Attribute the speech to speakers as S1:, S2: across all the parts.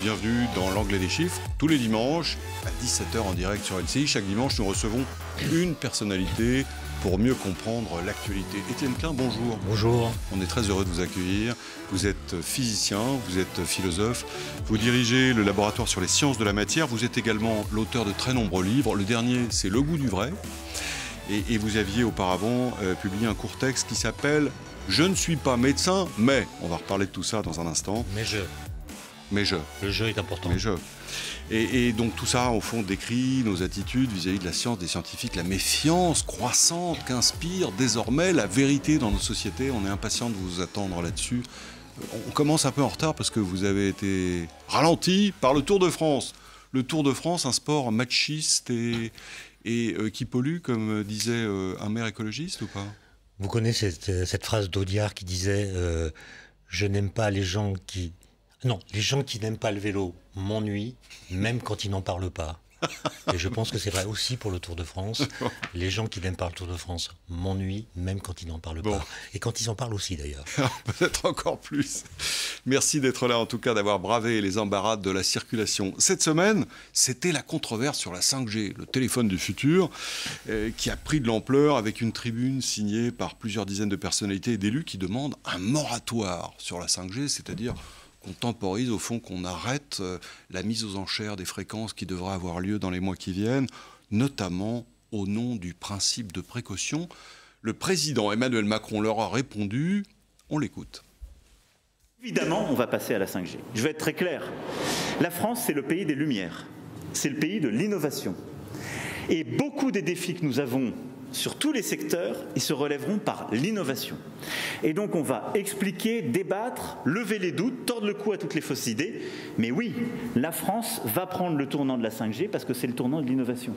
S1: Bienvenue dans l'Anglais des chiffres, tous les dimanches à 17 h en direct sur LCI. Chaque dimanche, nous recevons une personnalité pour mieux comprendre l'actualité. Étienne Klein, bonjour.
S2: Bonjour.
S1: On est très heureux de vous accueillir. Vous êtes physicien, vous êtes philosophe, vous dirigez le laboratoire sur les sciences de la matière. Vous êtes également l'auteur de très nombreux livres. Le dernier, c'est Le goût du vrai. Et vous aviez auparavant publié un court texte qui s'appelle « Je ne suis pas médecin, mais ». On va reparler de tout ça dans un instant.
S2: Mais
S1: je.
S2: Le jeu est important.
S1: Mais je. Et donc tout ça, au fond, décrit nos attitudes vis-à-vis de la science, des scientifiques, la méfiance croissante qu'inspire désormais la vérité dans nos sociétés. On est impatient de vous attendre là-dessus. On commence un peu en retard parce que vous avez été ralenti par le Tour de France. Le Tour de France, un sport machiste et qui pollue, comme disait un maire écologiste ou pas?
S2: Vous connaissez cette phrase d'Audiard qui disait je n'aime pas les gens qui... Non, les gens qui n'aiment pas le vélo m'ennuient, même quand ils n'en parlent pas. Et je pense que c'est vrai aussi pour le Tour de France. Les gens qui n'aiment pas le Tour de France m'ennuient, même quand ils n'en parlent pas. Et quand ils en parlent aussi, d'ailleurs.
S1: Peut-être encore plus. Merci d'être là, en tout cas, d'avoir bravé les embarras de la circulation. Cette semaine, c'était la controverse sur la 5G, le téléphone du futur, qui a pris de l'ampleur avec une tribune signée par plusieurs dizaines de personnalités et d'élus qui demandent un moratoire sur la 5G, c'est-à-dire qu'on temporise, au fond, qu'on arrête la mise aux enchères des fréquences qui devraient avoir lieu dans les mois qui viennent, notamment au nom du principe de précaution. Le président Emmanuel Macron leur a répondu, on l'écoute.
S3: Évidemment, on va passer à la 5G. Je vais être très clair. La France, c'est le pays des Lumières. C'est le pays de l'innovation. Et beaucoup des défis que nous avons sur tous les secteurs, ils se relèveront par l'innovation. Et donc on va expliquer, débattre, lever les doutes, tordre le cou à toutes les fausses idées. Mais oui, la France va prendre le tournant de la 5G parce que c'est le tournant de l'innovation.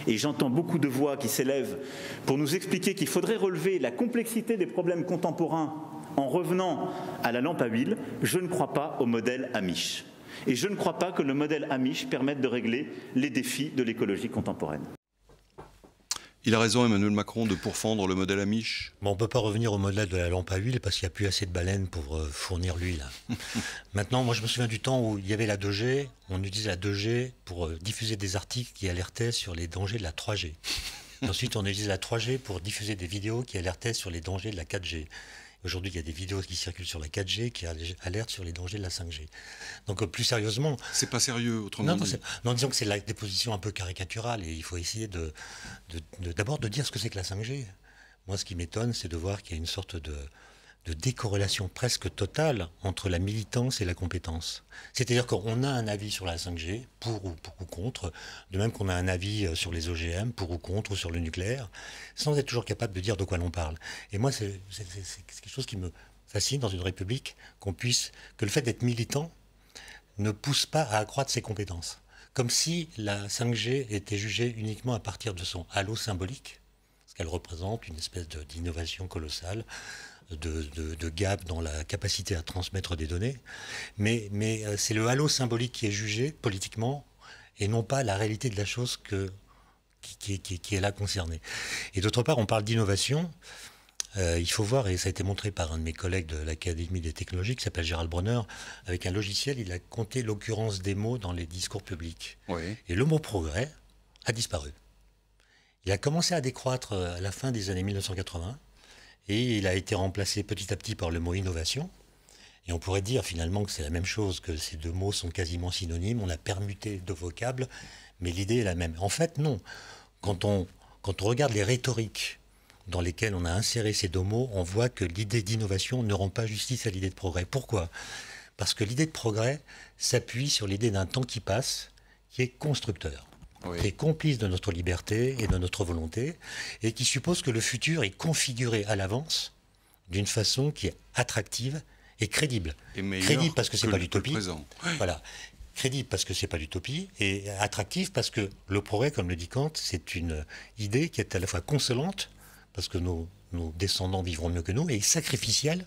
S3: Et j'entends beaucoup de voix qui s'élèvent pour nous expliquer qu'il faudrait relever la complexité des problèmes contemporains en revenant à la lampe à huile. Je ne crois pas au modèle Amish. Et je ne crois pas que le modèle Amish permette de régler les défis de l'écologie contemporaine.
S1: Il a raison, Emmanuel Macron, de pourfendre le modèle Amish.
S2: Bon, on ne peut pas revenir au modèle de la lampe à huile parce qu'il n'y a plus assez de baleines pour fournir l'huile. Maintenant, moi je me souviens du temps où il y avait la 2G, on utilisait la 2G pour diffuser des articles qui alertaient sur les dangers de la 3G. Ensuite, on utilisait la 3G pour diffuser des vidéos qui alertaient sur les dangers de la 4G. Aujourd'hui, il y a des vidéos qui circulent sur la 4G qui alertent sur les dangers de la 5G. Donc, plus sérieusement...
S1: C'est pas sérieux, autrement dit.
S2: Non, disons que c'est des positions un peu caricaturales et il faut essayer d'abord de dire ce que c'est que la 5G. Moi, ce qui m'étonne, c'est de voir qu'il y a une sorte de décorrélation presque totale entre la militance et la compétence. C'est-à-dire qu'on a un avis sur la 5G, pour ou contre, de même qu'on a un avis sur les OGM, pour ou contre, ou sur le nucléaire, sans être toujours capable de dire de quoi l'on parle. Et moi, c'est quelque chose qui me fascine dans une république, que le fait d'être militant ne pousse pas à accroître ses compétences. Comme si la 5G était jugée uniquement à partir de son halo symbolique, parce qu'elle représente une espèce d'innovation colossale, de gap dans la capacité à transmettre des données, mais c'est le halo symbolique qui est jugé politiquement et non pas la réalité de la chose qui est là concernée. Et d'autre part, on parle d'innovation. Il faut voir, et ça a été montré par un de mes collègues de l'Académie des technologies qui s'appelle Gérald Bronner, avec un logiciel, il a compté l'occurrence des mots dans les discours publics. Oui. Et le mot progrès a disparu. Il a commencé à décroître à la fin des années 1980, et il a été remplacé petit à petit par le mot innovation. Et on pourrait dire finalement que c'est la même chose, que ces deux mots sont quasiment synonymes. On a permuté deux vocables, mais l'idée est la même. En fait, non. Quand on regarde les rhétoriques dans lesquelles on a inséré ces deux mots, on voit que l'idée d'innovation ne rend pas justice à l'idée de progrès. Pourquoi ? Parce que l'idée de progrès s'appuie sur l'idée d'un temps qui passe, qui est constructeur. Oui. Qui est complice de notre liberté et de notre volonté, et qui suppose que le futur est configuré à l'avance d'une façon qui est attractive et crédible. Crédible parce que c'est pas l'utopie. Voilà. Crédible parce que c'est pas l'utopie, et attractive parce que le progrès, comme le dit Kant, c'est une idée qui est à la fois consolante, parce que nos descendants vivront mieux que nous, et sacrificielle,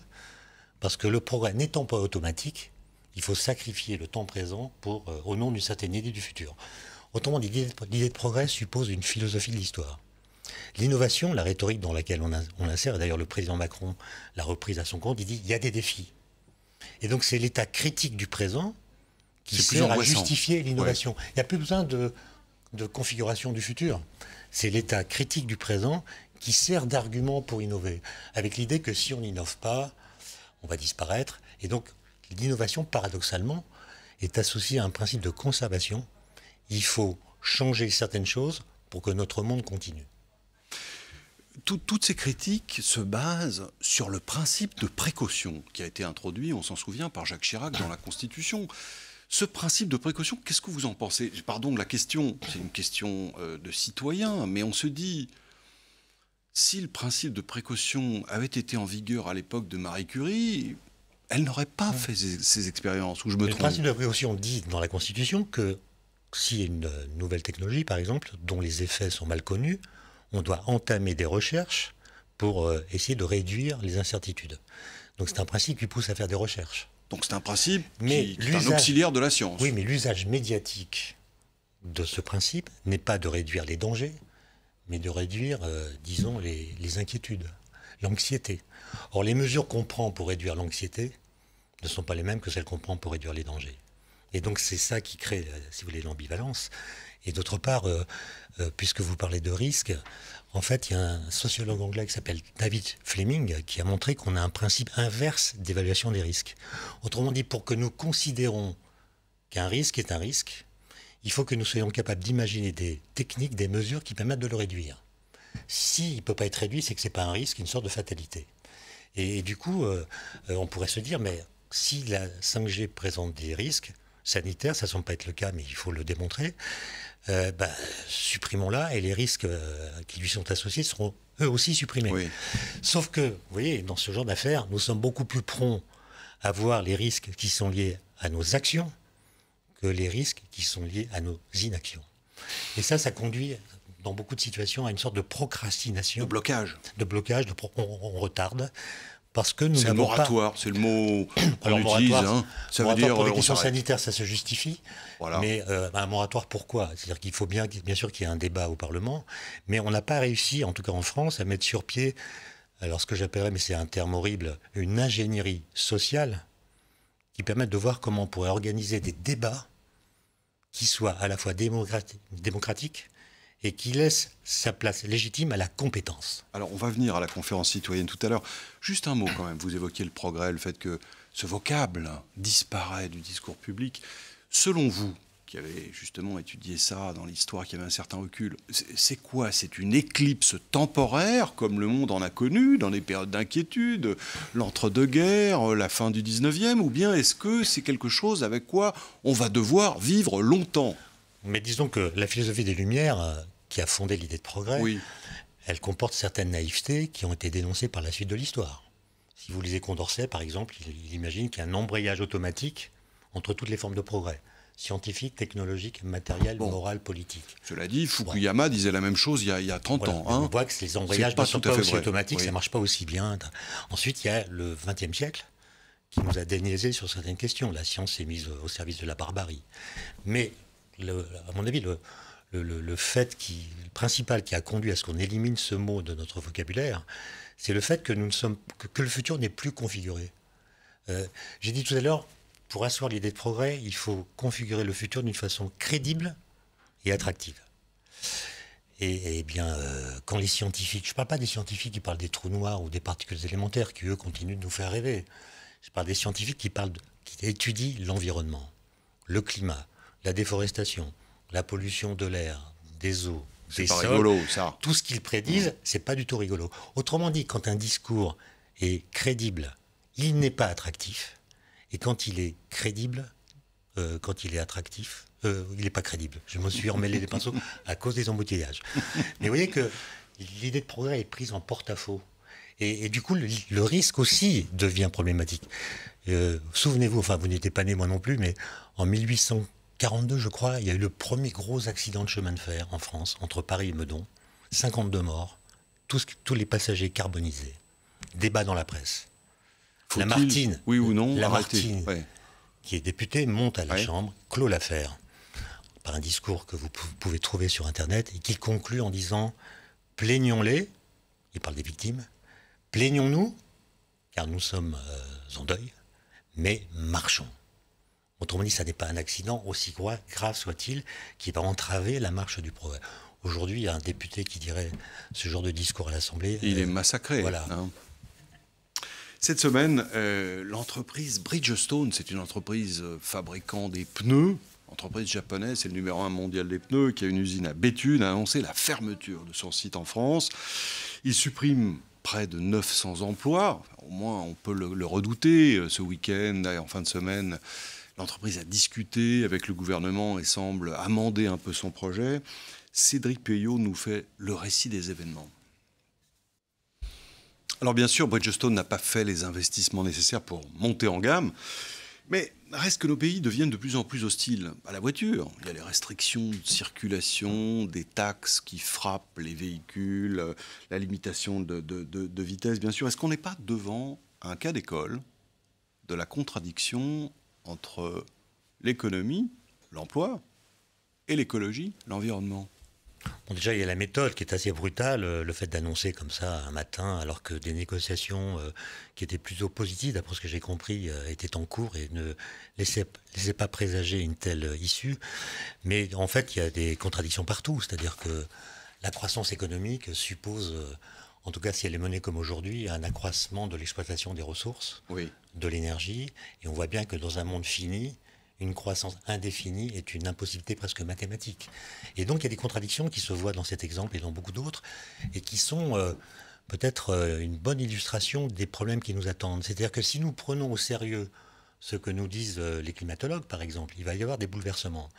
S2: parce que le progrès n'étant pas automatique, il faut sacrifier le temps présent au nom d'une certaine idée du futur. Autrement dit, l'idée de progrès suppose une philosophie de l'histoire. L'innovation, la rhétorique dans laquelle on l'insère, et d'ailleurs le président Macron l'a reprise à son compte, il dit il y a des défis. Et donc c'est l'état critique du présent qui sert à justifier l'innovation. Il n'y a plus besoin de configuration du futur. C'est l'état critique du présent qui sert d'argument pour innover, avec l'idée que si on n'innove pas, on va disparaître. Et donc, l'innovation, paradoxalement, est associée à un principe de conservation. Il faut changer certaines choses pour que notre monde continue.
S1: Toutes ces critiques se basent sur le principe de précaution qui a été introduit, on s'en souvient, par Jacques Chirac dans la Constitution. Ce principe de précaution, qu'est-ce que vous en pensez? Pardon de la question, c'est une question de citoyen, mais on se dit, si le principe de précaution avait été en vigueur à l'époque de Marie Curie, elle n'aurait pas fait ces expériences, ou je me trompe?
S2: Le principe de précaution dit dans la Constitution que s'il y a une nouvelle technologie, par exemple, dont les effets sont mal connus, on doit entamer des recherches pour essayer de réduire les incertitudes. Donc c'est un principe qui pousse à faire des recherches.
S1: Donc c'est un principe qui est un auxiliaire de la science.
S2: Oui, mais l'usage médiatique de ce principe n'est pas de réduire les dangers, mais de réduire, disons, les inquiétudes, l'anxiété. Or, les mesures qu'on prend pour réduire l'anxiété ne sont pas les mêmes que celles qu'on prend pour réduire les dangers. Et donc c'est ça qui crée, si vous voulez, l'ambivalence. Et d'autre part, puisque vous parlez de risque, en fait, il y a un sociologue anglais qui s'appelle David Fleming qui a montré qu'on a un principe inverse d'évaluation des risques. Autrement dit, pour que nous considérons qu'un risque est un risque, il faut que nous soyons capables d'imaginer des techniques, des mesures qui permettent de le réduire. S'il ne peut pas être réduit, c'est que ce n'est pas un risque, une sorte de fatalité. Et du coup, on pourrait se dire, mais si la 5G présente des risques sanitaires, ça ne semble pas être le cas, mais il faut le démontrer, supprimons-la et les risques qui lui sont associés seront eux aussi supprimés. Oui. Sauf que, vous voyez, dans ce genre d'affaires, nous sommes beaucoup plus prompts à voir les risques qui sont liés à nos actions que les risques qui sont liés à nos inactions. Et ça conduit, dans beaucoup de situations, à une sorte de procrastination.
S1: De blocage.
S2: On retarde. Parce que nous
S1: c'est le moratoire, c'est le mot qu'on utilise.
S2: Ça veut dire pour les questions sanitaires, ça se justifie. Voilà. Mais un moratoire, pourquoi? C'est-à-dire qu'il faut bien sûr qu'il y ait un débat au Parlement, mais on n'a pas réussi, en tout cas en France, à mettre sur pied, alors ce que j'appellerais, mais c'est un terme horrible, une ingénierie sociale qui permette de voir comment on pourrait organiser des débats qui soient à la fois démocratiques et qui laisse sa place légitime à la compétence.
S1: Alors, on va venir à la conférence citoyenne tout à l'heure. Juste un mot quand même. Vous évoquiez le progrès, le fait que ce vocable disparaît du discours public. Selon vous, qui avez justement étudié ça dans l'histoire, qui avait un certain recul, c'est quoi? C'est une éclipse temporaire, comme le monde en a connu, dans les périodes d'inquiétude, l'entre-deux-guerres, la fin du 19e, ou bien est-ce que c'est quelque chose avec quoi on va devoir vivre longtemps?
S2: Mais disons que la philosophie des Lumières, qui a fondé l'idée de progrès, oui, elle comporte certaines naïvetés qui ont été dénoncées par la suite de l'histoire. Si vous lisez Condorcet, par exemple, il imagine qu'il y a un embrayage automatique entre toutes les formes de progrès, scientifique, technologique, matériel, moral, politique.
S1: Cela dit, Fukuyama disait la même chose il y a 30 ans.
S2: On voit que les embrayages ne sont pas aussi automatiques, ça ne marche pas aussi bien. Ensuite, il y a le XXe siècle qui nous a déniaisé sur certaines questions. La science s'est mise au service de la barbarie. Mais à mon avis, le fait principal qui a conduit à ce qu'on élimine ce mot de notre vocabulaire, c'est le fait que le futur n'est plus configuré. J'ai dit tout à l'heure, pour asseoir l'idée de progrès, il faut configurer le futur d'une façon crédible et attractive. Et bien, quand les scientifiques, je ne parle pas des scientifiques qui parlent des trous noirs ou des particules élémentaires, qui eux continuent de nous faire rêver. Je parle des scientifiques qui étudient l'environnement, le climat, la déforestation, la pollution de l'air, des eaux, des sols. C'est pas rigolo, ça. Tout ce qu'ils prédisent, c'est pas du tout rigolo. Autrement dit, quand un discours est crédible, il n'est pas attractif. Et quand il est crédible, quand il est attractif, il n'est pas crédible. Je me suis emmêlé les pinceaux à cause des embouteillages. Mais vous voyez que l'idée de progrès est prise en porte-à-faux. Et du coup, le risque aussi devient problématique. Souvenez-vous, enfin vous n'étiez pas né moi non plus, mais en 1842, je crois, il y a eu le premier gros accident de chemin de fer en France, entre Paris et Meudon. 52 morts, tous les passagers carbonisés. Débat dans la presse. Lamartine,
S1: oui ou non,
S2: Lamartine, qui est député, monte à la Chambre, clôt l'affaire par un discours que vous pouvez trouver sur Internet et qu'il conclut en disant « Plaignons-les », il parle des victimes, « Plaignons-nous, car nous sommes en deuil, mais marchons ». Autrement dit, ça n'est pas un accident, aussi grave soit-il, qui va entraver la marche du progrès. Aujourd'hui, il y a un député qui dirait ce genre de discours à l'Assemblée.
S1: Il est massacré.
S2: Voilà.
S1: Hein. Cette semaine, l'entreprise Bridgestone, c'est une entreprise fabricant des pneus, entreprise japonaise, c'est le numéro 1 mondial des pneus, qui a une usine à Béthune, a annoncé la fermeture de son site en France. Il supprime près de 900 emplois, au moins on peut le redouter. Ce week-end, en fin de semaine, l'entreprise a discuté avec le gouvernement et semble amender un peu son projet. Cédric Peuillot nous fait le récit des événements. Alors bien sûr, Bridgestone n'a pas fait les investissements nécessaires pour monter en gamme, mais reste que nos pays deviennent de plus en plus hostiles à la voiture. Il y a les restrictions de circulation, des taxes qui frappent les véhicules, la limitation de vitesse, bien sûr. Est-ce qu'on n'est pas devant un cas d'école de la contradiction entre l'économie, l'emploi, et l'écologie, l'environnement ?
S2: Bon, déjà, il y a la méthode qui est assez brutale, le fait d'annoncer comme ça un matin, alors que des négociations qui étaient plutôt positives, d'après ce que j'ai compris, étaient en cours et ne laissaient pas présager une telle issue. Mais en fait, il y a des contradictions partout, c'est-à-dire que la croissance économique suppose, en tout cas si elle est menée comme aujourd'hui, un accroissement de l'exploitation des ressources,
S1: oui,
S2: de l'énergie, et on voit bien que dans un monde fini, une croissance indéfinie est une impossibilité presque mathématique. Et donc il y a des contradictions qui se voient dans cet exemple et dans beaucoup d'autres, et qui sont peut-être une bonne illustration des problèmes qui nous attendent. C'est-à-dire que si nous prenons au sérieux ce que nous disent les climatologues, par exemple, il va y avoir des bouleversements.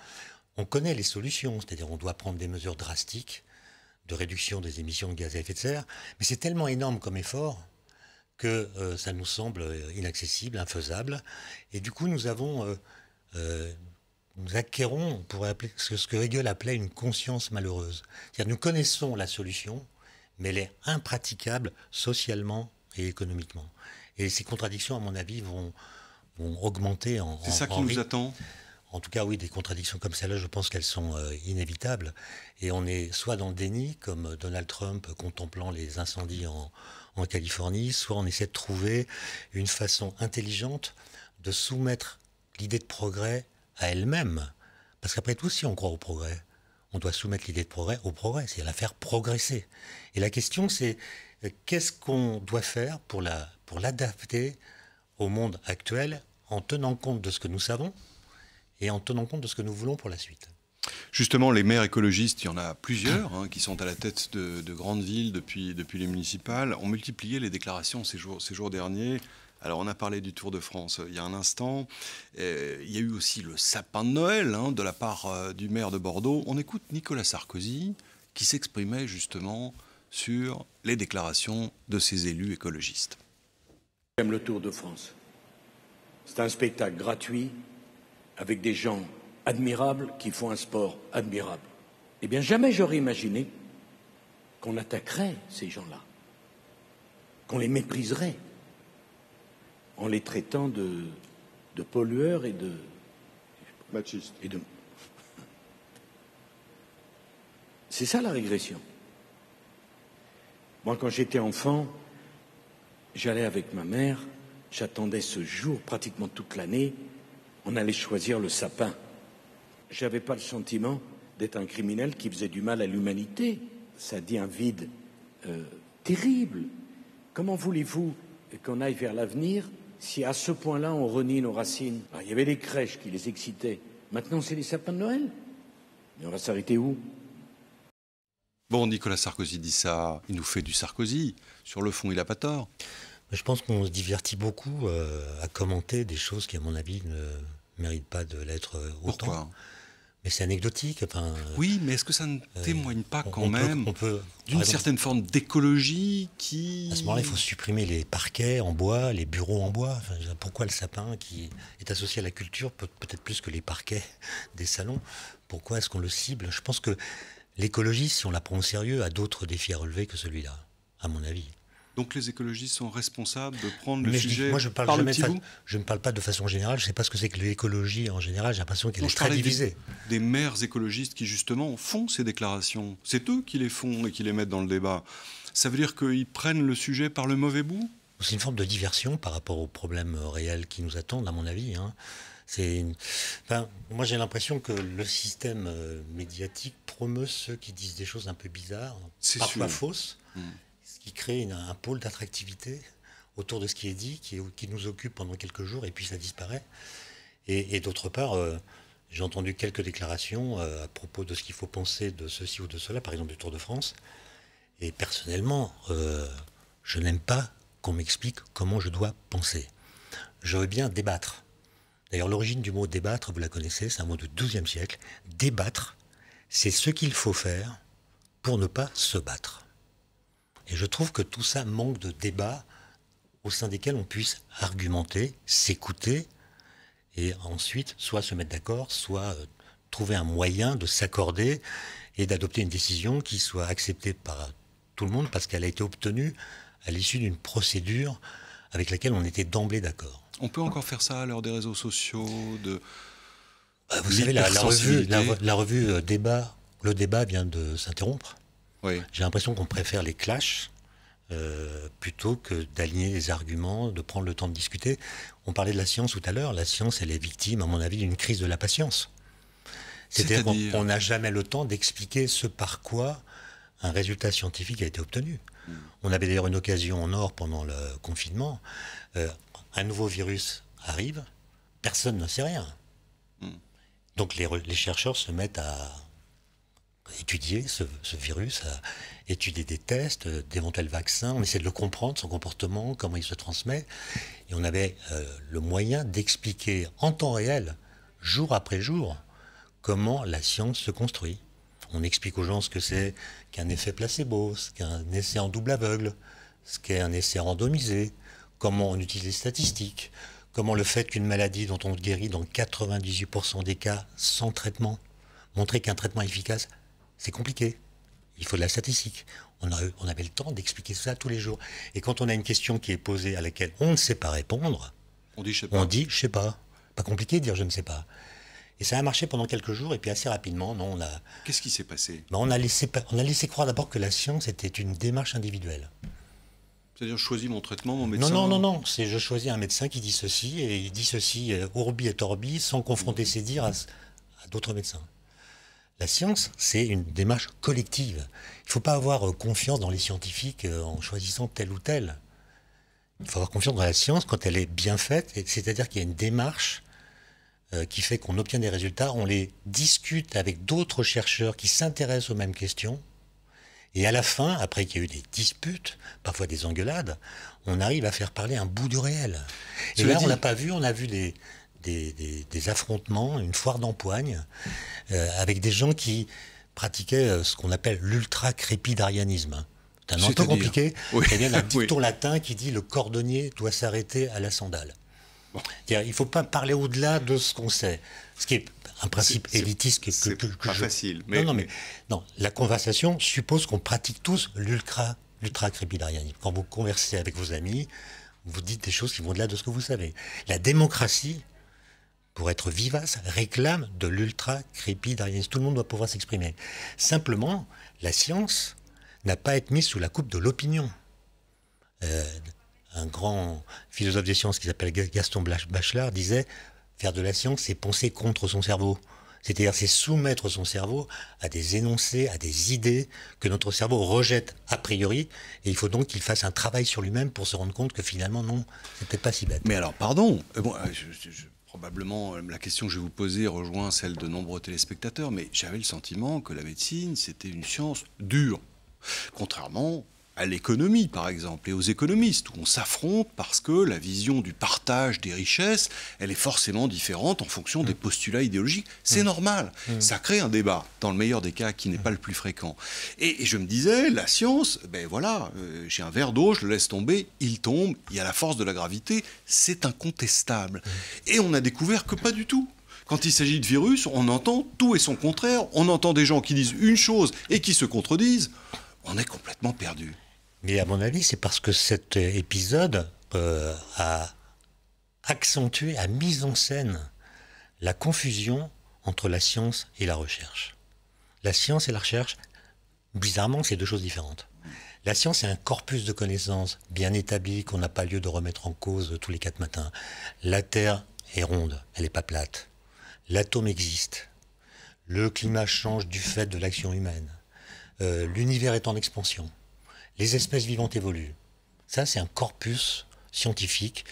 S2: On connaît les solutions, c'est-à-dire on doit prendre des mesures drastiques de réduction des émissions de gaz à effet de serre, mais c'est tellement énorme comme effort que ça nous semble inaccessible, infaisable, et du coup nous acquérons, on pourrait appeler ce que Hegel appelait une conscience malheureuse. C'est-à-dire nous connaissons la solution, mais elle est impraticable socialement et économiquement. Et ces contradictions, à mon avis, vont augmenter en...
S1: C'est ça qui nous attend ?
S2: En tout cas, oui, des contradictions comme celle-là, je pense qu'elles sont inévitables. Et on est soit dans le déni, comme Donald Trump contemplant les incendies en Californie, soit on essaie de trouver une façon intelligente de soumettre l'idée de progrès à elle-même. Parce qu'après tout, si on croit au progrès, on doit soumettre l'idée de progrès au progrès, c'est la faire progresser. Et la question, c'est qu'est-ce qu'on doit faire pour l'adapter au monde actuel en tenant compte de ce que nous savons et en tenant compte de ce que nous voulons pour la suite.
S1: Justement, les maires écologistes, il y en a plusieurs qui sont à la tête de grandes villes depuis les municipales, ont multiplié les déclarations ces jours derniers. Alors, on a parlé du Tour de France il y a un instant. Il y a eu aussi le sapin de Noël de la part du maire de Bordeaux. On écoute Nicolas Sarkozy qui s'exprimait justement sur les déclarations de ces élus écologistes.
S4: J'aime le Tour de France. C'est un spectacle gratuit avec des gens admirables qui font un sport admirable. Eh bien, jamais j'aurais imaginé qu'on attaquerait ces gens-là, qu'on les mépriserait en les traitant de pollueurs et de machistes. C'est ça la régression. Moi, quand j'étais enfant, j'allais avec ma mère, j'attendais ce jour pratiquement toute l'année, on allait choisir le sapin. Je n'avais pas le sentiment d'être un criminel qui faisait du mal à l'humanité. Ça dit un vide terrible. Comment voulez-vous qu'on aille vers l'avenir si à ce point-là on renie nos racines? Alors, il y avait les crèches qui les excitaient. Maintenant, c'est les sapins de Noël. Mais on va s'arrêter où?
S1: Bon, Nicolas Sarkozy dit ça, il nous fait du Sarkozy. Sur le fond, il n'a pas tort.
S2: Je pense qu'on se divertit beaucoup à commenter des choses qui, à mon avis, ne méritent pas de l'être autant.
S1: Pourquoi?
S2: Mais c'est anecdotique. Enfin,
S1: oui, mais est-ce que ça ne témoigne pas quand même d'une
S2: par
S1: certaine forme d'écologie qui...
S2: À ce moment-là, il faut supprimer les parquets en bois, les bureaux en bois. Enfin, pourquoi le sapin, qui est associé à la culture, peut-être plus que les parquets des salons, pourquoi est-ce qu'on le cible? Je pense que l'écologie, si on la prend au sérieux, a d'autres défis à relever que celui-là, à mon avis.
S1: Donc les écologistes sont responsables de prendre le sujet
S2: moi, je
S1: par le petit bout?
S2: Je ne parle pas de façon générale, je ne sais pas ce que c'est que l'écologie en général, j'ai l'impression qu'elle est très divisée.
S1: Des maires écologistes qui justement font ces déclarations, c'est eux qui les font et qui les mettent dans le débat. Ça veut dire qu'ils prennent le sujet par le mauvais bout?
S2: C'est une forme de diversion par rapport aux problèmes réels qui nous attendent, à mon avis. Moi, j'ai l'impression que le système médiatique promeut ceux qui disent des choses un peu bizarres, parfois fausses, ce qui crée un pôle d'attractivité autour de ce qui est dit, qui nous occupe pendant quelques jours, et puis ça disparaît. Et d'autre part, j'ai entendu quelques déclarations à propos de ce qu'il faut penser de ceci ou de cela, par exemple du Tour de France. Et personnellement, je n'aime pas qu'on m'explique comment je dois penser. Je veux bien débattre. D'ailleurs, l'origine du mot débattre, vous la connaissez, c'est un mot du XIIe siècle. Débattre, c'est ce qu'il faut faire pour ne pas se battre. Et je trouve que tout ça manque de débat au sein desquels on puisse argumenter, s'écouter, et ensuite soit se mettre d'accord, soit trouver un moyen de s'accorder et d'adopter une décision qui soit acceptée par tout le monde parce qu'elle a été obtenue à l'issue d'une procédure avec laquelle on était d'emblée d'accord.
S1: On peut encore faire ça à l'heure des réseaux sociaux, de
S2: vous savez, la revue Débat, le débat vient de s'interrompre.
S1: Oui.
S2: J'ai l'impression qu'on préfère les clashs plutôt que d'aligner les arguments, de prendre le temps de discuter. On parlait de la science tout à l'heure. La science, elle est victime, à mon avis, d'une crise de la patience. C'est-à-dire qu'on n'a jamais le temps d'expliquer ce par quoi un résultat scientifique a été obtenu. On avait d'ailleurs une occasion en or pendant le confinement. Un nouveau virus arrive, personne ne sait rien. Donc les chercheurs se mettent à étudier ce virus, à étudier des tests, d'éventuels vaccins. On essaie de le comprendre, son comportement, comment il se transmet. Et on avait le moyen d'expliquer en temps réel, jour après jour, comment la science se construit. On explique aux gens ce que c'est qu'un effet placebo, ce qu'est un essai en double aveugle, ce qu'est un essai randomisé, comment on utilise les statistiques, comment le fait qu'une maladie dont on guérit dans 98% des cas sans traitement, montrer qu'un traitement est efficace, c'est compliqué. Il faut de la statistique. On avait le temps d'expliquer ça tous les jours. Et quand on a une question qui est posée à laquelle on ne sait pas répondre,
S1: on dit je sais pas.
S2: On dit je sais pas. Pas compliqué de dire je ne sais pas. Et ça a marché pendant quelques jours, et puis assez rapidement, non, on a...
S1: Qu'est-ce qui s'est passé ?
S2: On a laissé croire d'abord que la science était une démarche individuelle.
S1: C'est-à-dire, je choisis mon traitement, mon médecin...
S2: Non. C'est je choisis un médecin qui dit ceci, et il dit ceci urbi et orbi, sans confronter ses dires à d'autres médecins. La science, c'est une démarche collective. Il ne faut pas avoir confiance dans les scientifiques en choisissant tel ou tel. Il faut avoir confiance dans la science quand elle est bien faite, c'est-à-dire qu'il y a une démarche qui fait qu'on obtient des résultats, on les discute avec d'autres chercheurs qui s'intéressent aux mêmes questions, et à la fin, après qu'il y a eu des disputes, parfois des engueulades, on arrive à faire parler un bout du réel. Et là, on l'a pas vu, on a vu des affrontements, une foire d'empoigne, avec des gens qui pratiquaient ce qu'on appelle l'ultra-crépidarianisme. C'est un nom un peu compliqué.
S1: Oui.
S2: Il y a un dicton latin qui dit « le cordonnier doit s'arrêter à la sandale ». Bon. Il ne faut pas parler au-delà de ce qu'on sait. Ce qui est un principe élitiste que
S1: facile.
S2: Non, la conversation suppose qu'on pratique tous l'ultra-crépidarianisme. Quand vous conversez avec vos amis, vous dites des choses qui vont au-delà de ce que vous savez. La démocratie, pour être vivace, réclame de l'ultra-crépidarianisme. Tout le monde doit pouvoir s'exprimer. Simplement, la science n'a pas à être mise sous la coupe de l'opinion. Un grand philosophe des sciences qui s'appelle Gaston Bachelard disait « faire de la science, c'est penser contre son cerveau ». C'est-à-dire, c'est soumettre son cerveau à des énoncés, à des idées que notre cerveau rejette a priori, et il faut donc qu'il fasse un travail sur lui-même pour se rendre compte que finalement, non, c'est peut-être pas si bête.
S1: Mais alors, pardon, probablement la question que je vais vous poser rejoint celle de nombreux téléspectateurs, mais j'avais le sentiment que la médecine, c'était une science dure, contrairement à l'économie, par exemple, et aux économistes, où on s'affronte parce que la vision du partage des richesses, elle est forcément différente en fonction des postulats idéologiques. C'est normal. Ça crée un débat, dans le meilleur des cas, qui n'est pas le plus fréquent. Et je me disais, la science, ben voilà, j'ai un verre d'eau, je le laisse tomber, il tombe, il y a la force de la gravité, c'est incontestable. Et on a découvert que pas du tout. Quand il s'agit de virus, on entend tout et son contraire, on entend des gens qui disent une chose et qui se contredisent, on est complètement perdu.
S2: Mais à mon avis, c'est parce que cet épisode a accentué, a mis en scène la confusion entre la science et la recherche. La science et la recherche, bizarrement, c'est deux choses différentes. La science est un corpus de connaissances bien établi qu'on n'a pas lieu de remettre en cause tous les 4 matins. La Terre est ronde, elle n'est pas plate. L'atome existe. Le climat change du fait de l'action humaine. L'univers est en expansion. Les espèces vivantes évoluent. Ça, c'est un corpus scientifique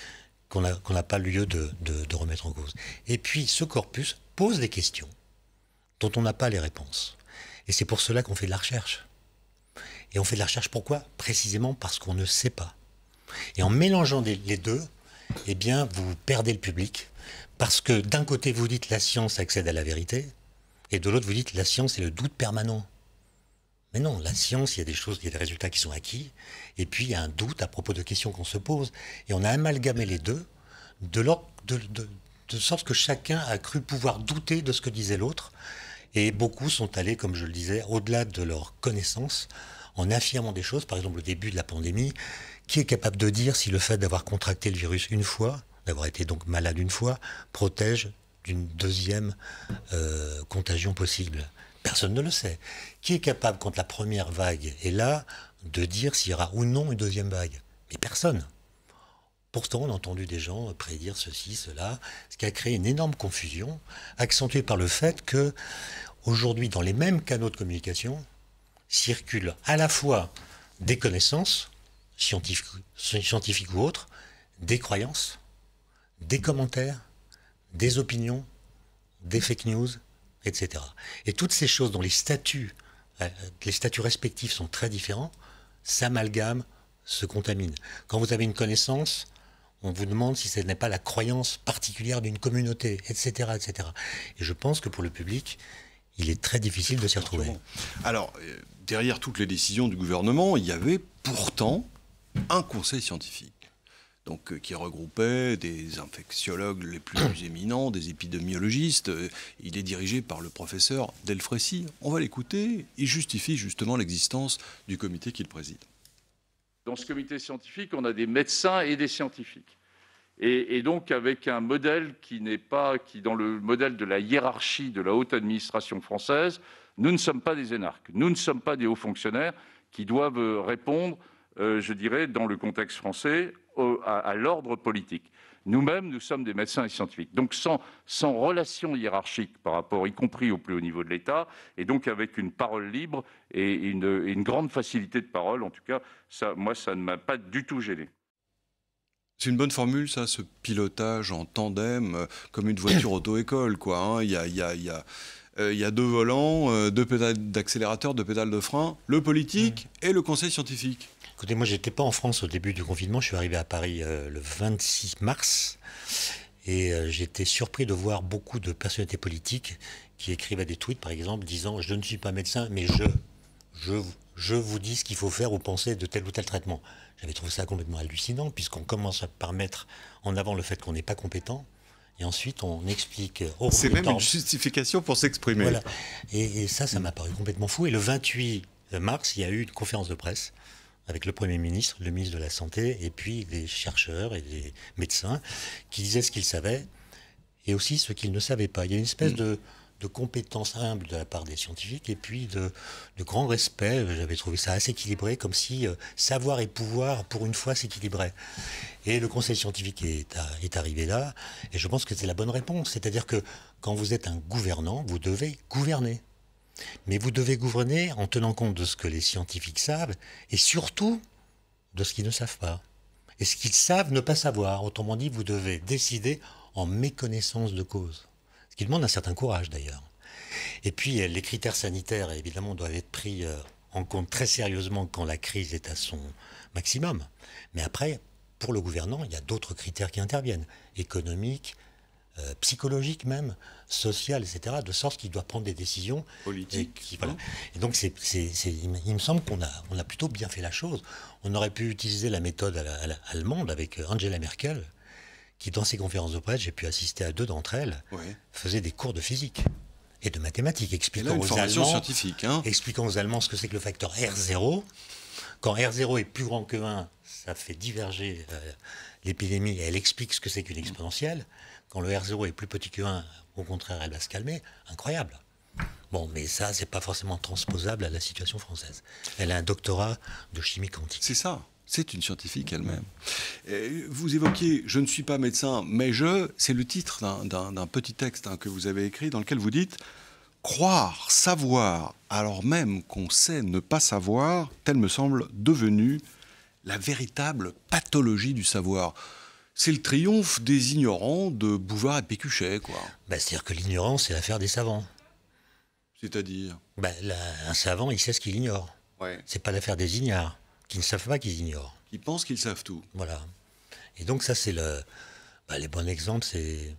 S2: qu'on n'a pas lieu de remettre en cause. Et puis, ce corpus pose des questions dont on n'a pas les réponses. Et c'est pour cela qu'on fait de la recherche. Et on fait de la recherche pourquoi? Précisément parce qu'on ne sait pas. Et en mélangeant les deux, eh bien, vous perdez le public. Parce que d'un côté, vous dites la science accède à la vérité, et de l'autre, vous dites la science est le doute permanent. Mais non, la science, il y a des choses, il y a des résultats qui sont acquis, et puis il y a un doute à propos de questions qu'on se pose. Et on a amalgamé les deux, de sorte que chacun a cru pouvoir douter de ce que disait l'autre. Et beaucoup sont allés, comme je le disais, au-delà de leur connaissance, en affirmant des choses. Par exemple, au début de la pandémie, qui est capable de dire si le fait d'avoir contracté le virus une fois, d'avoir été donc malade une fois, protège d'une deuxième contagion possible? Personne ne le sait. Qui est capable, quand la première vague est là, de dire s'il y aura ou non une deuxième vague? Mais personne. Pourtant, on a entendu des gens prédire ceci, cela, ce qui a créé une énorme confusion, accentuée par le fait que, aujourd'hui, dans les mêmes canaux de communication, circulent à la fois des connaissances, scientifiques ou autres, des croyances, des commentaires, des opinions, des fake news, etc. Et toutes ces choses dont les statuts respectifs sont très différents, s'amalgament, se contaminent. Quand vous avez une connaissance, on vous demande si ce n'est pas la croyance particulière d'une communauté, etc., etc. Et je pense que pour le public, il est très difficile de s'y retrouver.
S1: Alors, derrière toutes les décisions du gouvernement, il y avait pourtant un conseil scientifique. Donc, qui regroupait des infectiologues les plus éminents, des épidémiologistes. Il est dirigé par le professeur Delfrécy. On va l'écouter. Il justifie justement l'existence du comité qu'il préside.
S5: Dans ce comité scientifique, on a des médecins et des scientifiques. Et donc, avec un modèle qui dans le modèle de la hiérarchie de la haute administration française, nous ne sommes pas des énarques. Nous ne sommes pas des hauts fonctionnaires qui doivent répondre, je dirais, dans le contexte français, à l'ordre politique. Nous-mêmes, nous sommes des médecins et scientifiques. Donc sans relation hiérarchique par rapport, y compris au plus haut niveau de l'État, et donc avec une parole libre et une grande facilité de parole. En tout cas, ça ne m'a pas du tout gêné.
S1: C'est une bonne formule, ça, ce pilotage en tandem, comme une voiture auto-école, quoi. Hein. Il y a deux volants, deux pédales d'accélérateur, deux pédales de frein, le politique et le conseil scientifique.
S2: Écoutez, moi, j'étais pas en France au début du confinement. Je suis arrivé à Paris le 26 mars. Et j'étais surpris de voir beaucoup de personnalités politiques qui écrivaient des tweets, par exemple, disant « Je ne suis pas médecin, mais je vous dis ce qu'il faut faire ou penser de tel ou tel traitement. » J'avais trouvé ça complètement hallucinant, puisqu'on commence par mettre en avant le fait qu'on n'est pas compétent. Et ensuite, on explique...
S1: C'est même une justification pour s'exprimer.
S2: Voilà. Et ça m'a paru complètement fou. Et le 28 mars, il y a eu une conférence de presse avec le Premier ministre, le ministre de la Santé, et puis des chercheurs et des médecins qui disaient ce qu'ils savaient et aussi ce qu'ils ne savaient pas. Il y a une espèce de compétence humble de la part des scientifiques et puis de grand respect. J'avais trouvé ça assez équilibré, comme si savoir et pouvoir, pour une fois, s'équilibraient. Et le conseil scientifique est arrivé là, et je pense que c'est la bonne réponse. C'est-à-dire que quand vous êtes un gouvernant, vous devez gouverner. Mais vous devez gouverner en tenant compte de ce que les scientifiques savent et surtout de ce qu'ils ne savent pas. Et ce qu'ils savent ne pas savoir. Autrement dit, vous devez décider en méconnaissance de cause. Ce qui demande un certain courage d'ailleurs. Et puis les critères sanitaires, évidemment, doivent être pris en compte très sérieusement quand la crise est à son maximum. Mais après, pour le gouvernant, il y a d'autres critères qui interviennent. Économiques, psychologique même, social, etc., de sorte qu'il doit prendre des décisions
S1: politiques.
S2: Voilà. Et donc, il me semble qu'on a plutôt bien fait la chose. On aurait pu utiliser la méthode allemande avec Angela Merkel, qui, dans ses conférences de presse, j'ai pu assister à 2 d'entre elles, faisait des cours de physique et de mathématiques, expliquant aux Allemands ce que c'est que le facteur R0. Quand R0 est plus grand que 1, ça fait diverger l'épidémie et elle explique ce que c'est qu'une exponentielle. Quand le R0 est plus petit que 1, au contraire, elle va se calmer. Incroyable. Bon, mais ça, c'est pas forcément transposable à la situation française. Elle a un doctorat de chimie quantique.
S1: C'est ça. C'est une scientifique elle-même. Vous évoquiez « Je ne suis pas médecin, mais je », c'est le titre d'un petit texte que vous avez écrit dans lequel vous dites « Croire, savoir, alors même qu'on sait ne pas savoir, tel me semble devenu la véritable pathologie du savoir ». C'est le triomphe des ignorants de Bouvard et Pécuchet, quoi.
S2: C'est-à-dire que l'ignorance, c'est l'affaire des savants.
S1: C'est-à-dire
S2: un savant, il sait ce qu'il ignore.
S1: Ouais.
S2: C'est pas l'affaire des ignares, qui ne savent pas qu'ils ignorent.
S1: Qui pensent qu'ils savent tout.
S2: Voilà. Et donc ça, c'est les bons exemples, c'est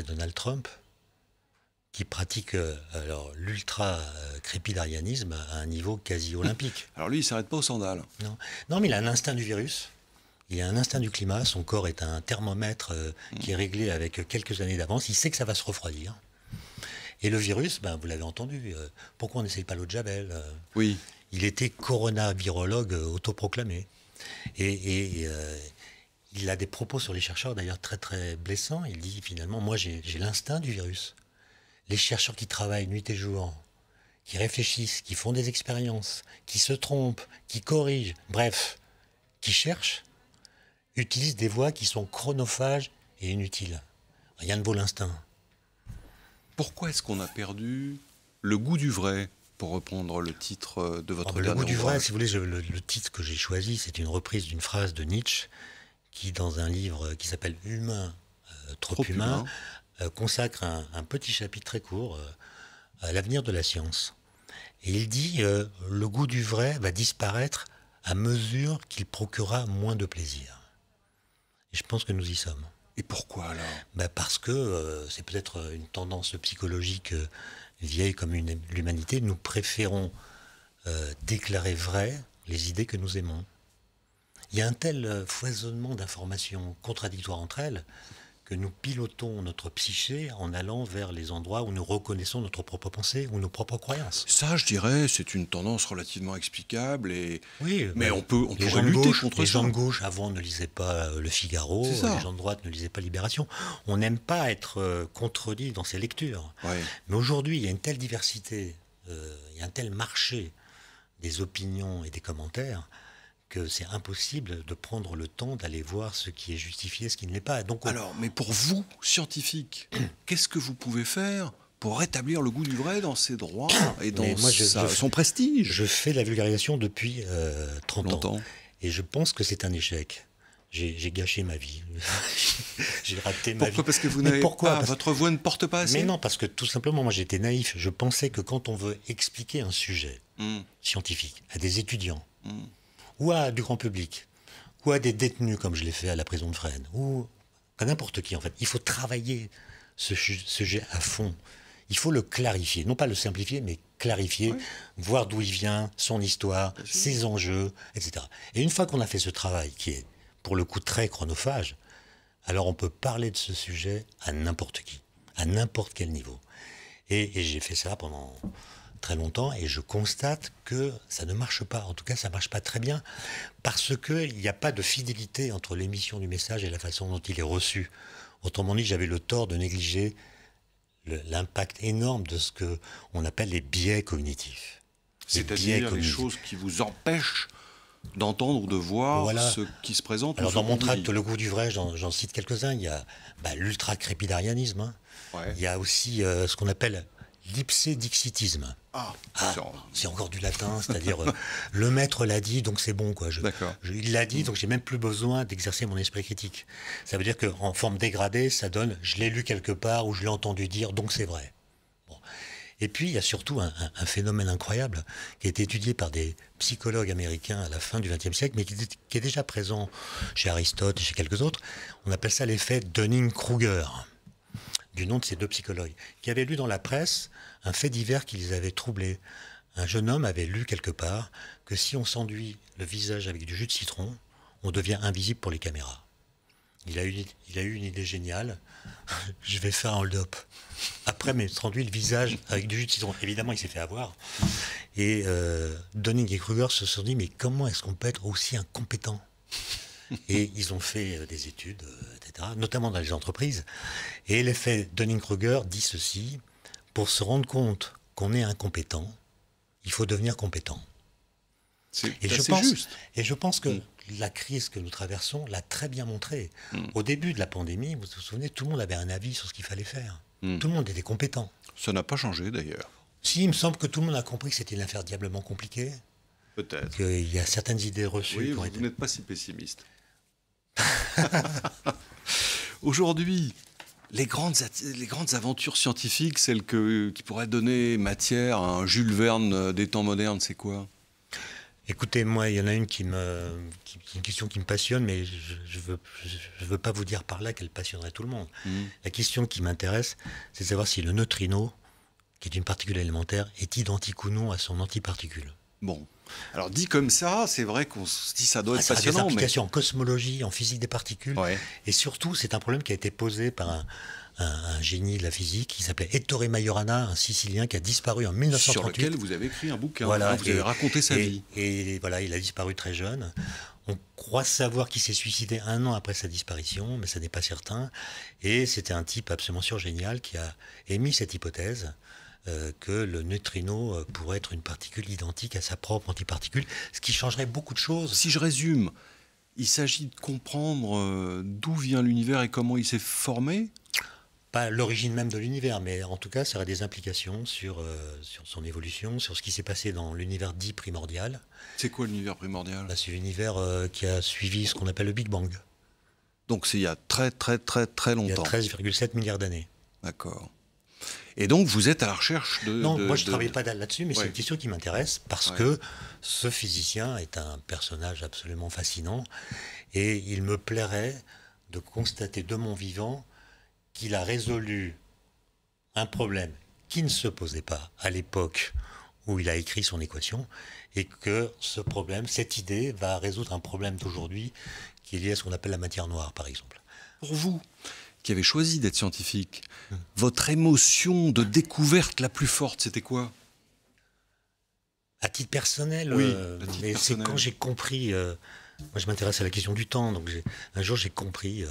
S2: Donald Trump, qui pratique l'ultra-crépidarianisme à un niveau quasi olympique.
S1: Alors lui, il ne s'arrête pas aux sandales.
S2: Non, mais il a un instinct du virus. Il a un instinct du climat, son corps est un thermomètre qui est réglé avec quelques années d'avance, il sait que ça va se refroidir. Et le virus, vous l'avez entendu, pourquoi on n'essaye pas l'eau de Javel
S1: Oui.
S2: Il était coronavirologue autoproclamé. Et il a des propos sur les chercheurs d'ailleurs très très blessants. Il dit finalement, moi j'ai l'instinct du virus. Les chercheurs qui travaillent nuit et jour, qui réfléchissent, qui font des expériences, qui se trompent, qui corrigent, bref, qui cherchent, utilisent des voies qui sont chronophages et inutiles. Rien ne vaut l'instinct.
S1: Pourquoi est-ce qu'on a perdu le goût du vrai, pour reprendre le titre de votre dernier ouvrage ?
S2: Le goût du vrai, si vous voulez, le titre que j'ai choisi, c'est une reprise d'une phrase de Nietzsche, qui dans un livre qui s'appelle « Humain, trop humain », consacre un petit chapitre très court à l'avenir de la science. Et il dit le goût du vrai va disparaître à mesure qu'il procurera moins de plaisir. Et je pense que nous y sommes.
S1: Et pourquoi alors ?
S2: Parce que c'est peut-être une tendance psychologique vieille comme l'humanité. Nous préférons déclarer vraies les idées que nous aimons. Il y a un tel foisonnement d'informations contradictoires entre elles que nous pilotons notre psyché en allant vers les endroits où nous reconnaissons notre propre pensée ou nos propres croyances.
S1: Ça, je dirais, c'est une tendance relativement explicable.
S2: Oui,
S1: mais on pourrait lutter contre ça.
S2: Les gens de gauche, avant, ne lisaient pas Le Figaro, les gens de droite ne lisaient pas Libération. On n'aime pas être contredit dans ses lectures.
S1: Ouais.
S2: Mais aujourd'hui, il y a une telle diversité, il y a un tel marché des opinions et des commentaires que c'est impossible de prendre le temps d'aller voir ce qui est justifié, ce qui ne l'est pas. Donc
S1: Alors, mais pour vous, scientifique, qu'est-ce que vous pouvez faire pour rétablir le goût du vrai dans ses droits et dans son prestige ?
S2: Je fais de la vulgarisation depuis 30 ans. Et je pense que c'est un échec. J'ai gâché ma vie. J'ai raté ma vie.
S1: Pourquoi ? Parce que vous n'avez pas... Votre voix ne porte pas assez ?
S2: Mais non, parce que tout simplement, moi j'étais naïf. Je pensais que quand on veut expliquer un sujet scientifique à des étudiants, ou à du grand public, ou à des détenus, comme je l'ai fait à la prison de Fresnes, ou à n'importe qui, en fait. Il faut travailler ce sujet à fond. Il faut le clarifier, non pas le simplifier, mais clarifier, voir d'où il vient, son histoire, ses enjeux, etc. Et une fois qu'on a fait ce travail, qui est pour le coup très chronophage, alors on peut parler de ce sujet à n'importe qui, à n'importe quel niveau. Et j'ai fait ça pendant très longtemps, et je constate que ça ne marche pas. En tout cas, ça ne marche pas très bien, parce qu'il n'y a pas de fidélité entre l'émission du message et la façon dont il est reçu. Autrement dit, j'avais le tort de négliger l'impact énorme de ce qu'on appelle les biais cognitifs.
S1: C'est-à-dire les choses qui vous empêchent d'entendre ou de voir ce qui se présente.
S2: Alors dans mon tract Le goût du vrai, j'en cite quelques-uns. Il y a l'ultra-crépidarianisme. Il y a aussi ce qu'on appelle l'ipsédixitisme. C'est encore du latin, c'est-à-dire le maître l'a dit, donc c'est bon, quoi. Il l'a dit, donc j'ai même plus besoin d'exercer mon esprit critique. Ça veut dire qu'en forme dégradée, ça donne je l'ai lu quelque part ou je l'ai entendu dire, donc c'est vrai. Bon. Et puis il y a surtout un phénomène incroyable qui a été étudié par des psychologues américains à la fin du XXe siècle, mais qui est déjà présent chez Aristote et chez quelques autres. On appelle ça l'effet Dunning-Kruger, du nom de ces deux psychologues, qui avaient lu dans la presse un fait divers qui les avait troublés. Un jeune homme avait lu quelque part que si on s'enduit le visage avec du jus de citron, on devient invisible pour les caméras. Il a eu une idée géniale. Je vais faire un hold-up. Après m'être enduit le visage avec du jus de citron. Évidemment, il s'est fait avoir. Et Dunning et Kruger se sont dit, mais comment est-ce qu'on peut être aussi incompétent ? Et ils ont fait des études, etc., notamment dans les entreprises. Et l'effet Dunning-Kruger dit ceci: pour se rendre compte qu'on est incompétent, il faut devenir compétent.
S1: C'est
S2: Et
S1: assez juste.
S2: Et je pense que la crise que nous traversons l'a très bien montré. Au début de la pandémie, vous vous souvenez, tout le monde avait un avis sur ce qu'il fallait faire. Tout le monde était compétent.
S1: Ça n'a pas changé d'ailleurs.
S2: Si, il me semble que tout le monde a compris que c'était une affaire diablement compliquée.
S1: Peut-être.
S2: Qu'il y a certaines idées reçues
S1: Oui,
S2: qui ont
S1: vous
S2: été...
S1: n'êtes pas si pessimiste. Aujourd'hui, les grandes aventures scientifiques, celles qui pourraient donner matière à un Jules Verne des temps modernes, c'est quoi?
S2: Écoutez, moi, il y en a une une question qui me passionne, mais je veux pas vous dire par là qu'elle passionnerait tout le monde. La question qui m'intéresse, c'est de savoir si le neutrino, qui est une particule élémentaire, est identique ou non à son antiparticule.
S1: Bon. Alors dit comme ça, c'est vrai qu'on se dit ça doit être
S2: Ça a des
S1: passionnant.
S2: implications en cosmologie, en physique des particules.
S1: Ouais.
S2: Et surtout, c'est un problème qui a été posé par un génie de la physique qui s'appelait Ettore Majorana, un Sicilien qui a disparu en 1938.
S1: Sur lequel vous avez écrit un bouquin,
S2: Voilà,
S1: vous avez raconté sa vie.
S2: Et voilà, il a disparu très jeune. On croit savoir qu'il s'est suicidé 1 an après sa disparition, mais ça n'est pas certain. Et c'était un type absolument surgénial qui a émis cette hypothèse que le neutrino pourrait être une particule identique à sa propre antiparticule, ce qui changerait beaucoup de choses.
S1: Si je résume, il s'agit de comprendre d'où vient l'univers et comment il s'est formé.
S2: Pas l'origine même de l'univers, mais en tout cas, ça aurait des implications sur son évolution, sur ce qui s'est passé dans l'univers dit primordial.
S1: C'est quoi l'univers primordial?
S2: Là, c'est l'univers qui a suivi ce qu'on appelle le Big Bang.
S1: Donc c'est il y a très longtemps.
S2: Il y a 13,7 milliards d'années.
S1: D'accord. Et donc vous êtes à la recherche de...
S2: Non, moi je ne travaille pas là-dessus, mais
S1: Ouais.
S2: c'est une question qui m'intéresse parce que ce physicien est un personnage absolument fascinant et il me plairait de constater de mon vivant qu'il a résolu un problème qui ne se posait pas à l'époque où il a écrit son équation et que ce problème, cette idée, va résoudre un problème d'aujourd'hui qui est lié à ce qu'on appelle la matière noire, par exemple.
S1: Pour vous, qui avez choisi d'être scientifique, votre émotion de découverte la plus forte, c'était quoi?
S2: À titre personnel,
S1: Oui, à titre
S2: mais c'est
S1: personnel.
S2: quand j'ai compris. Moi, je m'intéresse à la question du temps, donc un jour j'ai compris.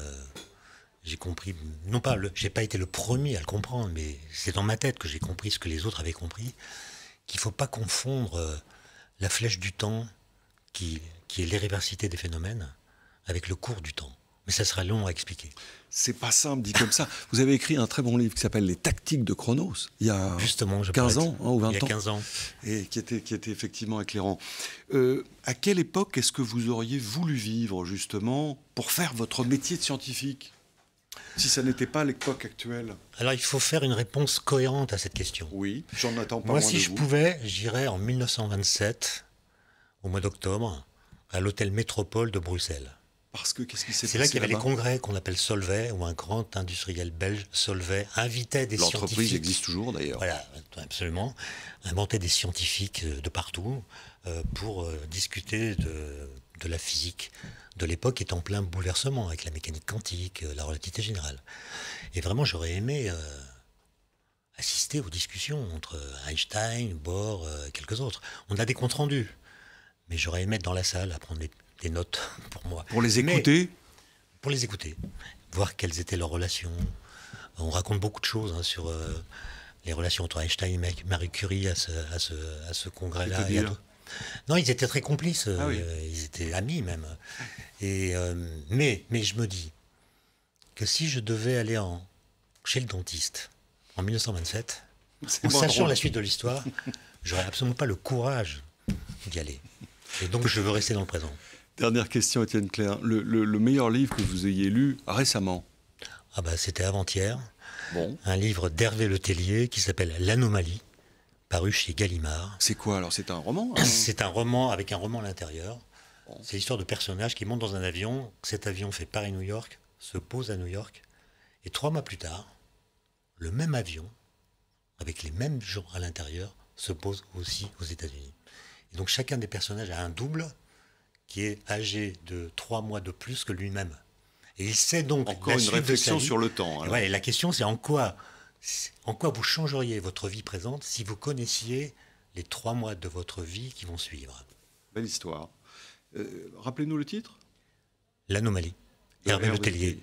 S2: Non pas, j'ai pas été le premier à le comprendre, mais c'est dans ma tête que j'ai compris ce que les autres avaient compris, qu'il faut pas confondre la flèche du temps, qui est l'irréversité des phénomènes, avec le cours du temps. Mais ça sera long à expliquer.
S1: C'est pas simple dit comme ça. Vous avez écrit un très bon livre qui s'appelle Les Tactiques de Chronos, il y a
S2: Justement,
S1: 15 ans ou 20 ans.
S2: Il y a 15 ans.
S1: Et qui était effectivement éclairant. À quelle époque est-ce que vous auriez voulu vivre, justement, pour faire votre métier de scientifique, si ça n'était pas l'époque actuelle?
S2: Alors, il faut faire une réponse cohérente à cette question.
S1: Oui, j'en attends pas
S2: Moi,
S1: moins
S2: si
S1: de
S2: je
S1: vous.
S2: pouvais, j'irais en 1927, au mois d'octobre, à l'hôtel Métropole de Bruxelles.
S1: Parce que qu'est-ce qui s'est passé
S2: C'est là qu'il y avait les
S1: là-bas?
S2: congrès qu'on appelle Solvay, où un grand industriel belge, Solvay, invitait des scientifiques.
S1: L'entreprise existe toujours, d'ailleurs.
S2: Voilà, absolument. Inventait des scientifiques de partout pour discuter de la physique de l'époque, qui est en plein bouleversement avec la mécanique quantique, la relativité générale. Et vraiment, j'aurais aimé assister aux discussions entre Einstein, Bohr, quelques autres. On a des comptes rendus, mais j'aurais aimé être dans la salle à prendre des notes pour moi.
S1: Pour les écouter?
S2: Pour les écouter, voir quelles étaient leurs relations. On raconte beaucoup de choses sur les relations entre Einstein et Marie Curie à ce congrès-là.
S1: C'est-à-dire ?
S2: Non, ils étaient très complices,
S1: Ah oui.
S2: ils étaient amis même. Et, mais je me dis que si je devais aller chez le dentiste en 1927,
S1: C'est
S2: en
S1: moins
S2: sachant
S1: drôle.
S2: la suite de l'histoire, j'aurais absolument pas le courage d'y aller. Et donc je veux rester dans le présent.
S1: Dernière question, Étienne Klein. Le meilleur livre que vous ayez lu récemment?
S2: Ah bah, c'était avant-hier,
S1: Bon.
S2: un livre d'Hervé Le Tellier qui s'appelle L'Anomalie, paru chez Gallimard.
S1: C'est quoi alors? C'est un roman hein?
S2: C'est un roman avec un roman à l'intérieur. C'est l'histoire de personnages qui montent dans un avion. Cet avion fait Paris-New York, se pose à New York. Et 3 mois plus tard, le même avion, avec les mêmes gens à l'intérieur, se pose aussi aux États-Unis. Et donc chacun des personnages a un double qui est âgé de 3 mois de plus que lui-même. Et il sait donc
S1: Encore
S2: la
S1: une
S2: suite de
S1: réflexion
S2: sa vie.
S1: sur le temps.
S2: Et
S1: alors.
S2: ouais, et la question, c'est en quoi vous changeriez votre vie présente si vous connaissiez les 3 mois de votre vie qui vont suivre.
S1: Belle histoire. Rappelez-nous le titre?
S2: L'Anomalie. Hervé Le Tellier.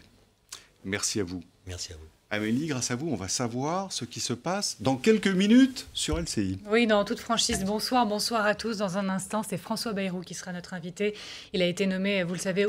S1: Merci à vous.
S2: Merci à vous.
S1: Amélie, grâce à vous, on va savoir ce qui se passe dans quelques minutes sur LCI.
S6: Oui, dans toute franchise. Bonsoir à tous. Dans un instant, c'est François Bayrou qui sera notre invité. Il a été nommé, vous le savez,